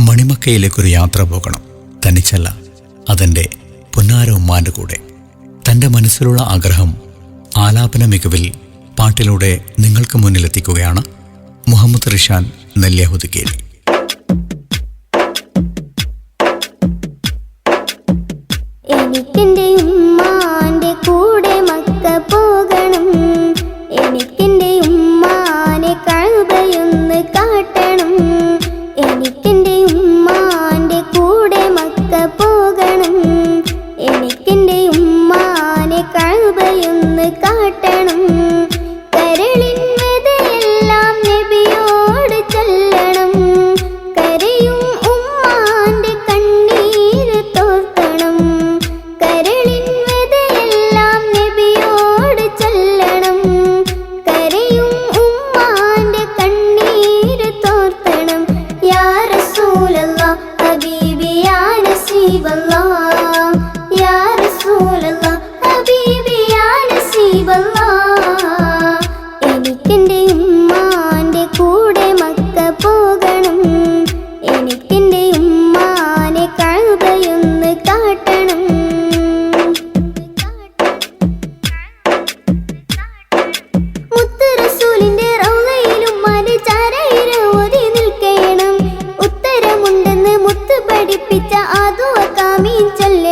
മണിമക്കയിലേക്കൊരു യാത്ര പോകണം. തനിച്ചല്ല, അതെൻ്റെ പൊന്നാര ഉമ്മാൻ്റെ കൂടെ. തൻ്റെ മനസ്സിലുള്ള ആഗ്രഹം ആലാപന മികവിൽ പാട്ടിലൂടെ നിങ്ങൾക്ക് മുന്നിലെത്തിക്കുകയാണ് മുഹമ്മദ് റിഷാൻ നെല്ലിയാഹുദിക്കേരി. എനിക്കെൻ്റെ ഉമ്മാൻ്റെ കൂടെ മക്ക പോകണം, എനിക്കെൻ്റെ ഉമ്മാനെ കഅബയൊന്ന് കാട്ടണം. എനിക്കെൻ്റെ ഉമ്മാൻ്റെ കൂടെ മക്ക പോകണം, എനിക്കെൻ്റെ ഉമ്മാനെ കഅബയൊന്ന് കാട്ടണം. കരളിൻ വ്യതയെല്ലാം നബിയോട് ചൊല്ലണം, കരയും ഉമ്മാൻ്റെ കണ്ണീര് തോർത്തണം. കരളിൻ വ്യതയെല്ലാം നബിയോട് ചൊല്ലണം, കരയും ഉമ്മാൻ്റെ കണ്ണീര് തോർത്തണം. യാ റസൂലല്ലാഹ് ഹബീബി യാ നസീബല്ലാഹ്, യാ റസൂലല്ലാഹ് ഹബീബി യാ നസീബല്ലാഹ്. എനിക്കെൻ്റെ ഉമ്മാൻ്റെ കൂടെ മക്ക പോകണം, എനിക്കെൻ്റെ ഉമ്മാനെ കഅബയൊന്ന് കാട്ടണം. മുത്ത് റസൂലിന്റെ റൗളയിൽ ഉമ്മാന്റെ ചാരയിര ഓതി നിൽക്കണം. ഉത്തരമുണ്ടെന്ന് മുത്ത് പഠിപ്പിച്ച ആ ദുആ കാമീൻ ചൊല്ലണം.